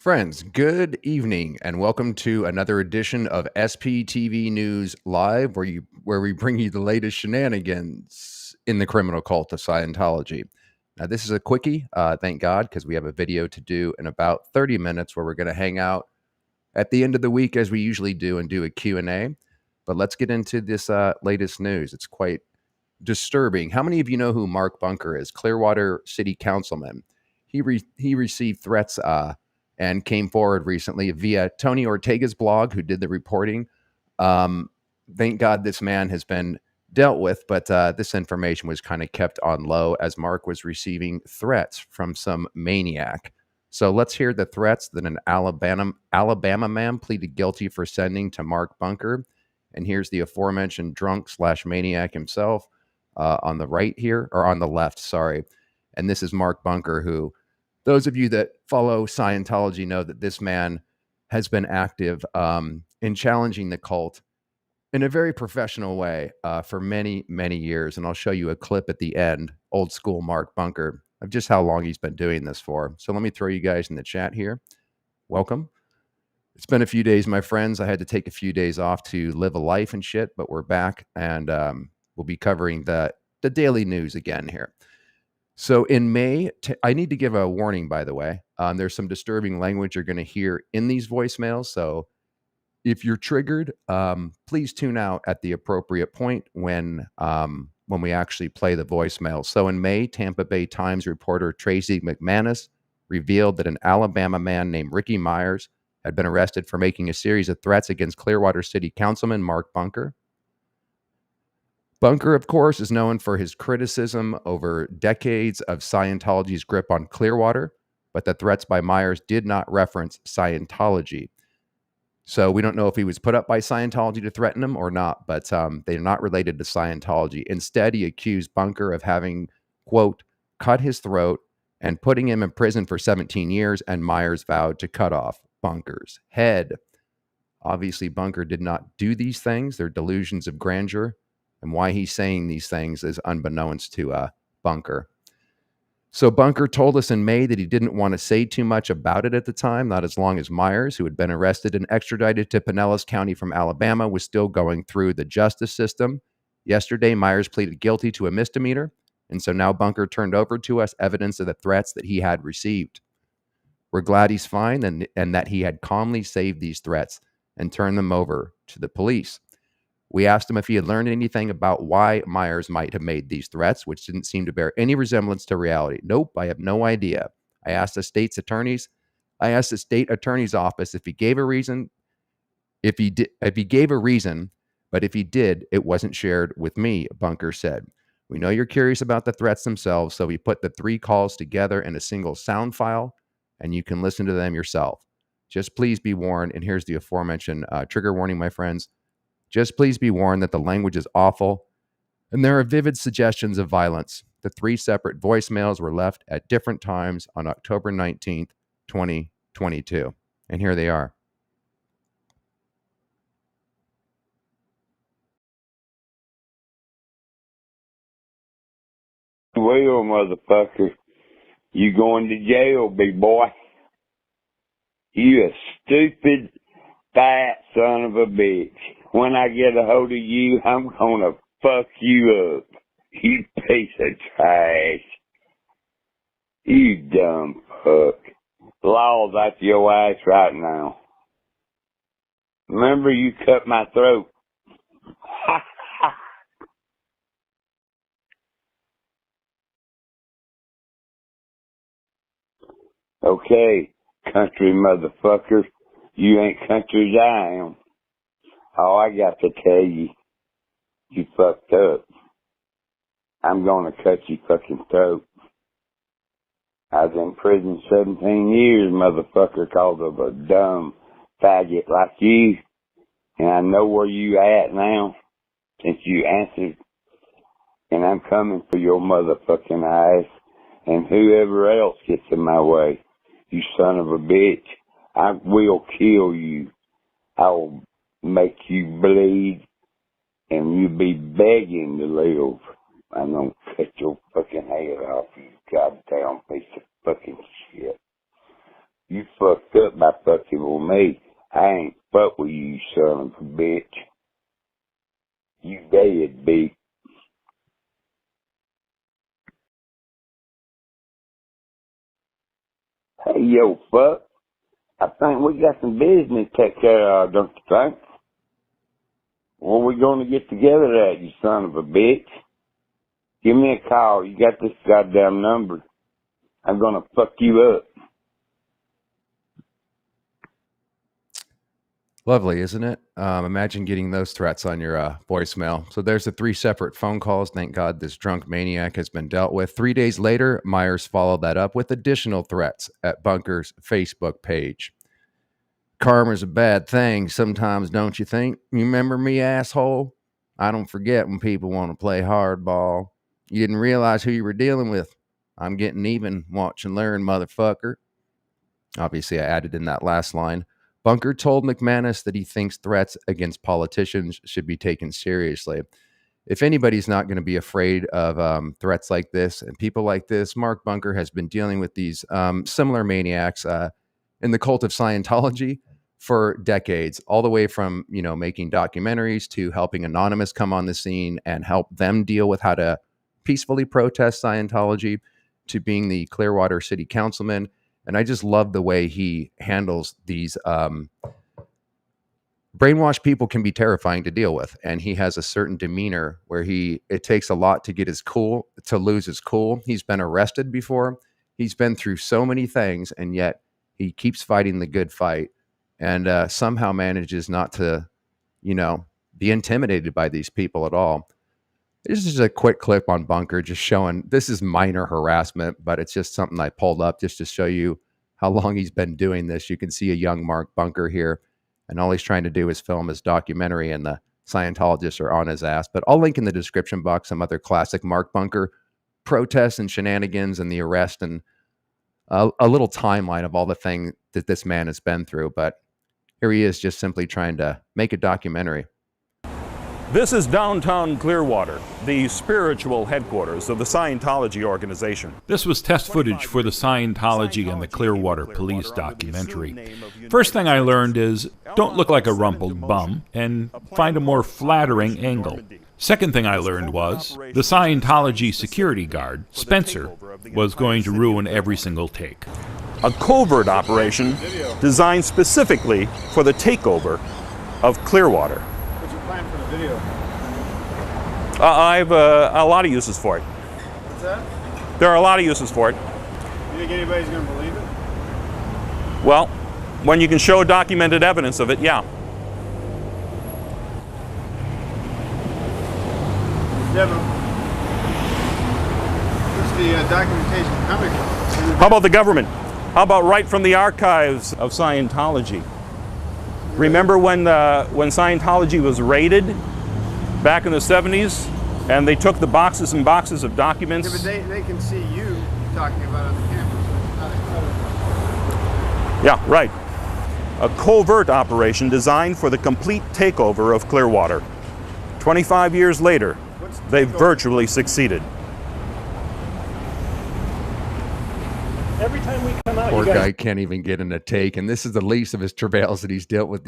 Friends, good evening and welcome to another edition of SPTV News Live, where we bring you the latest shenanigans in the criminal cult of Scientology. Now, this is a quickie, thank God, because we have a video to do in about 30 minutes where we're going to hang out at the end of the week as we usually do and do a Q&A. But let's get into this latest news. It's quite disturbing. How many of you know who Mark Bunker is? Clearwater City Councilman. He received threats and came forward recently via Tony Ortega's blog, who did the reporting. Thank God this man has been dealt with, but this information was kind of kept on low as Mark was receiving threats from some maniac. So let's hear the threats that an Alabama man pleaded guilty for sending to Mark Bunker. And here's the aforementioned drunk/maniac himself on the right here, or on the left, sorry. And this is Mark Bunker, who those of you that follow Scientology know that this man has been active in challenging the cult in a very professional way for many, many years. And I'll show you a clip at the end, old school Mark Bunker, of just how long he's been doing this for. So let me throw you guys in the chat here. Welcome. It's been a few days, my friends. I had to take a few days off to live a life and shit, but we're back and we'll be covering the daily news again here. So in May, I need to give a warning, by the way. There's some disturbing language you're going to hear in these voicemails. So if you're triggered, please tune out at the appropriate point when we actually play the voicemail. So in May, Tampa Bay Times reporter Tracy McManus revealed that an Alabama man named Ricky Myers had been arrested for making a series of threats against Clearwater City Councilman Mark Bunker. Bunker, of course, is known for his criticism over decades of Scientology's grip on Clearwater, but the threats by Myers did not reference Scientology. So we don't know if he was put up by Scientology to threaten him or not, but they're not related to Scientology. Instead, he accused Bunker of having, quote, cut his throat and putting him in prison for 17 years, and Myers vowed to cut off Bunker's head. Obviously, Bunker did not do these things. They're delusions of grandeur. And why he's saying these things is unbeknownst to Bunker. So Bunker told us in May that he didn't want to say too much about it at the time, not as long as Myers, who had been arrested and extradited to Pinellas County from Alabama, was still going through the justice system. Yesterday, Myers pleaded guilty to a misdemeanor, and so now Bunker turned over to us evidence of the threats that he had received. We're glad he's fine and that he had calmly saved these threats and turned them over to the police. We asked him if he had learned anything about why Myers might have made these threats, which didn't seem to bear any resemblance to reality. Nope, I have no idea. I asked the state attorney's office if he gave a reason, if he gave a reason, but if he did, it wasn't shared with me, Bunker said. We know you're curious about the threats themselves, so we put the 3 calls together in a single sound file, and you can listen to them yourself. Just please be warned, and here's the aforementioned trigger warning, my friends. Just please be warned that the language is awful, and there are vivid suggestions of violence. The 3 separate voicemails were left at different times on October 19th, 2022. And here they are. Well, motherfucker, you going to jail, big boy. You a stupid, fat son of a bitch. When I get a hold of you, I'm gonna fuck you up. You piece of trash. You dumb fuck. Law's out your ass right now. Remember you cut my throat. Okay, country motherfucker. You ain't country as I am. All I got to tell you, you fucked up. I'm gonna cut your fucking throat. I was in prison 17 years, motherfucker, cause of a dumb faggot like you. And I know where you at now, since you answered. And I'm coming for your motherfucking ass and whoever else gets in my way. You son of a bitch. I will kill you. I will make you bleed and you'll be begging to live. I'm gonna cut your fucking head off, you goddamn piece of fucking shit. You fucked up by fucking with me. I ain't fuck with you, son of a bitch. You dead, bitch. Hey, yo, fuck. I think we got some business to take care of, don't you think? Where we gonna get together at, you son of a bitch? Give me a call. You got this goddamn number. I'm gonna fuck you up. Lovely, isn't it? Imagine getting those threats on your voicemail. So there's the 3 separate phone calls. Thank God this drunk maniac has been dealt with. 3 days later, Myers followed that up with additional threats at Bunker's Facebook page. Karma's a bad thing sometimes, don't you think? You remember me, asshole? I don't forget when people want to play hardball. You didn't realize who you were dealing with. I'm getting even. Watch and learn, motherfucker. Obviously, I added in that last line. Bunker told McManus that he thinks threats against politicians should be taken seriously. If anybody's not going to be afraid of threats like this and people like this, Mark Bunker has been dealing with these similar maniacs in the cult of Scientology for decades, all the way from, making documentaries to helping Anonymous come on the scene and help them deal with how to peacefully protest Scientology, to being the Clearwater city councilman. And I just love the way he handles these. Brainwashed people can be terrifying to deal with. And he has a certain demeanor where it takes a lot to get his cool, to lose his cool. He's been arrested before. He's been through so many things, and yet he keeps fighting the good fight and somehow manages not to, be intimidated by these people at all. This is just a quick clip on Bunker, just showing this is minor harassment, but it's just something I pulled up just to show you how long he's been doing this. You can see a young Mark Bunker here, and all he's trying to do is film his documentary, and the Scientologists are on his ass. But I'll link in the description box some other classic Mark Bunker protests and shenanigans and the arrest and a little timeline of all the things that this man has been through. But here he is just simply trying to make a documentary. This is downtown Clearwater, the spiritual headquarters of the Scientology organization. This was test footage for the Scientology and the Clearwater police documentary. First thing I learned is, don't look like a rumpled bum, and find a more flattering angle. Second thing I learned was, the Scientology security guard, Spencer, was going to ruin every single take. A covert operation designed specifically for the takeover of Clearwater. What's your plan for the video? I have a lot of uses for it. What's that? There are a lot of uses for it. You think anybody's going to believe it? Well, when you can show documented evidence of it, yeah. Devin, where's the documentation coming from? How about the government? How about right from the archives of Scientology? Remember when Scientology was raided back in the 70s, and they took the boxes and boxes of documents? Yeah, but they can see you talking about it on the camera, so it's not a Yeah, right. A covert operation designed for the complete takeover of Clearwater. 25 years later, they virtually succeeded. Every time we come out, Poor you guys guy can't even get in a take, and this is the least of his travails that he's dealt with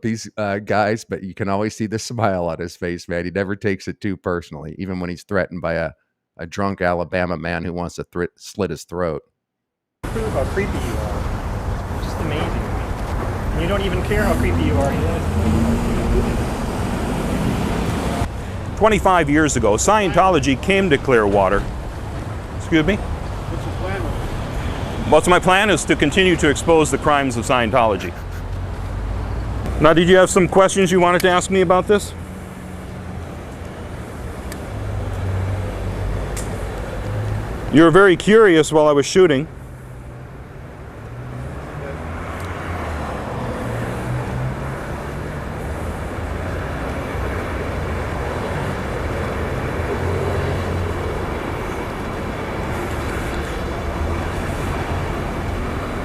these guys. But you can always see the smile on his face, man. He never takes it too personally, even when he's threatened by a drunk Alabama man who wants to slit his throat. prove how creepy you are. It's just amazing to me. And you don't even care how creepy you are yet. 25 years ago, Scientology came to Clearwater. Excuse me? What's your plan with it? What's my plan is to continue to expose the crimes of Scientology. Now, did you have some questions you wanted to ask me about this? You were very curious while I was shooting.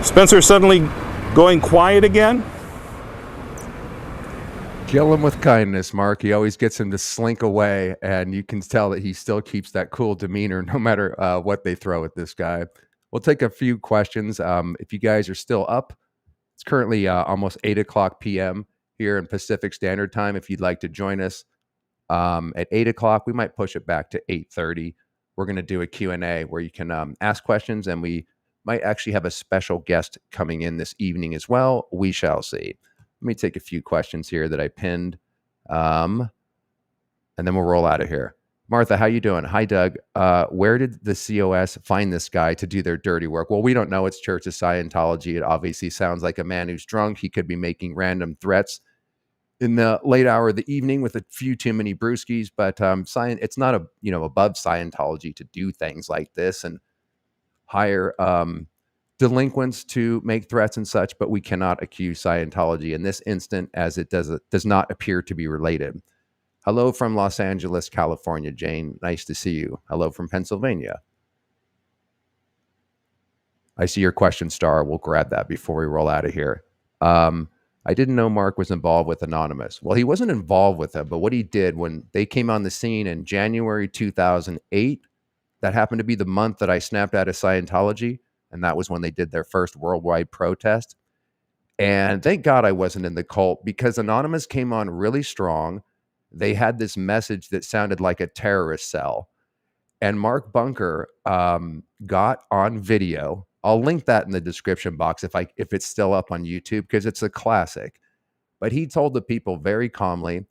Spencer suddenly going quiet again? Kill him with kindness, Mark. He always gets him to slink away, and you can tell that he still keeps that cool demeanor no matter what they throw at this guy. we'll take a few questions. If you guys are still up, it's currently almost 8 o'clock p.m. here in Pacific Standard Time. If you'd like to join us at 8 o'clock, we might push it back to 8:30. We're going to do a Q&A where you can ask questions, and we might actually have a special guest coming in this evening as well. We shall see. Let me take a few questions here that I pinned, and then we'll roll out of here. Martha, how you doing? Hi, Doug. Where did the COS find this guy to do their dirty work? Well, we don't know. It's Church of Scientology. It obviously sounds like a man who's drunk. He could be making random threats in the late hour of the evening with a few too many brewskis, but it's not above Scientology to do things like this and hire delinquents to make threats and such, but we cannot accuse Scientology in this instant as it does not appear to be related. Hello from Los Angeles, California, Jane. Nice to see you. Hello from Pennsylvania. I see your question, Star. We'll grab that before we roll out of here. I didn't know Mark was involved with Anonymous. Well, he wasn't involved with them, but what he did when they came on the scene in January 2008, that happened to be the month that I snapped out of Scientology, and that was when they did their first worldwide protest. And thank God I wasn't in the cult, because Anonymous came on really strong. They had this message that sounded like a terrorist cell. And Mark Bunker got on video. I'll link that in the description box if it's still up on YouTube, because it's a classic. But he told the people very calmly,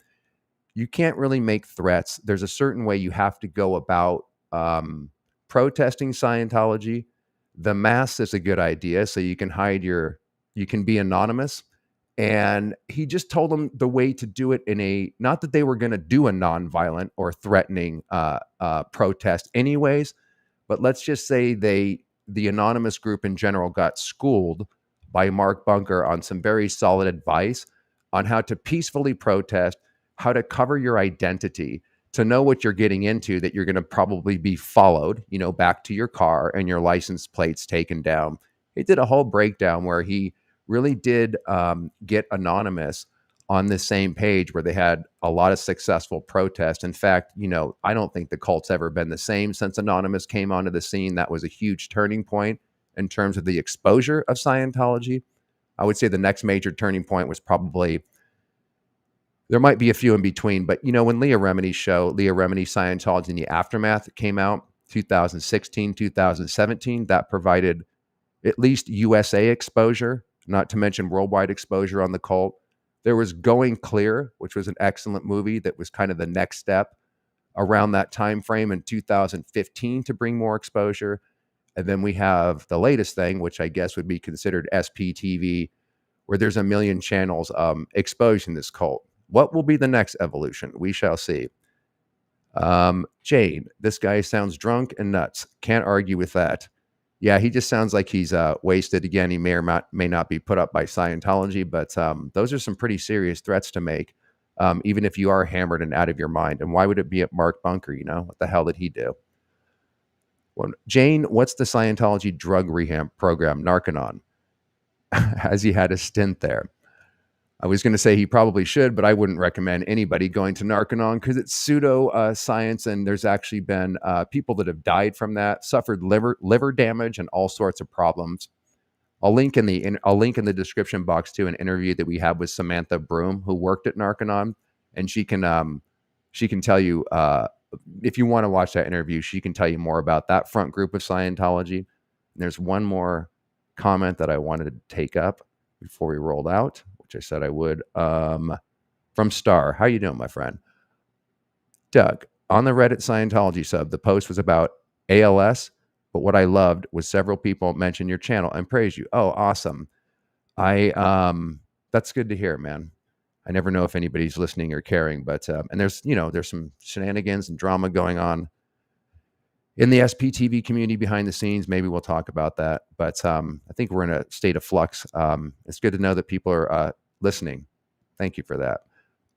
you can't really make threats. There's a certain way you have to go about protesting Scientology. The mask is a good idea, so you can you can be anonymous. And he just told them the way to do it not that they were going to do a nonviolent or threatening protest anyways, but let's just say the anonymous group in general got schooled by Mark Bunker on some very solid advice on how to peacefully protest, how to cover your identity, to know what you're getting into, that you're going to probably be followed, back to your car and your license plates taken down. He did a whole breakdown where he really did get Anonymous on the same page, where they had a lot of successful protests. In fact, I don't think the cult's ever been the same since Anonymous came onto the scene. That was a huge turning point in terms of the exposure of Scientology. I would say the next major turning point was probably, there might be a few in between, but when Leah Remini's show, Leah Remini Scientology in the Aftermath, came out 2016, 2017, that provided at least USA exposure, not to mention worldwide exposure on the cult. There was Going Clear, which was an excellent movie that was kind of the next step around that time frame in 2015 to bring more exposure. And then we have the latest thing, which I guess would be considered SPTV, where there's a million channels exposing this cult. What will be the next evolution? We shall see. Jane, this guy sounds drunk and nuts. Can't argue with that. Yeah, he just sounds like he's wasted. Again, he may or may not be put up by Scientology, but those are some pretty serious threats to make, even if you are hammered and out of your mind. And why would it be at Mark Bunker? What the hell did he do? Well, Jane, what's the Scientology drug rehab program, Narcanon? Has he had a stint there? I was going to say he probably should, but I wouldn't recommend anybody going to Narcanon because it's pseudo science, and there's actually been people that have died from that, suffered liver damage, and all sorts of problems. I'll link in the description box to an interview that we have with Samantha Broom, who worked at Narcanon, and she can tell you if you want to watch that interview, she can tell you more about that front group of Scientology. And there's one more comment that I wanted to take up before we rolled out, which I said I would, from Star. How you doing, my friend? Doug, on the Reddit Scientology sub, the post was about ALS, but what I loved was several people mention your channel and praise you. Oh, awesome. That's good to hear, man. I never know if anybody's listening or caring, but, and there's some shenanigans and drama going on in the SPTV community behind the scenes. Maybe we'll talk about that, but I think we're in a state of flux. It's good to know that people are listening. Thank you for that.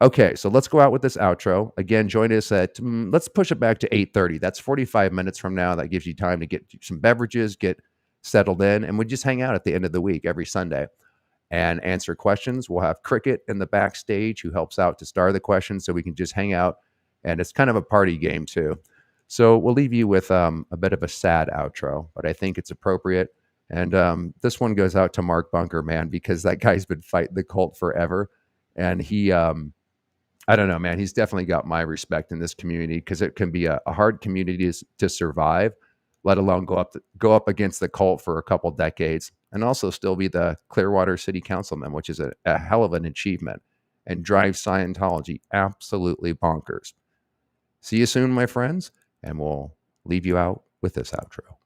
Okay, so let's go out with this outro. Again, join us at, let's push it back to 8:30. That's 45 minutes from now. That gives you time to get some beverages, get settled in, and we just hang out at the end of the week every Sunday and answer questions. We'll have Cricket in the backstage who helps out to star the questions, so we can just hang out, and it's kind of a party game too. So we'll leave you with a bit of a sad outro, but I think it's appropriate. And this one goes out to Mark Bunker, man, because that guy's been fighting the cult forever. And he, I don't know, man, he's definitely got my respect in this community, because it can be a hard community to survive, let alone go up against the cult for a couple decades and also still be the Clearwater city councilman, which is a hell of an achievement, and drive Scientology absolutely bonkers. See you soon, my friends, and we'll leave you out with this outro.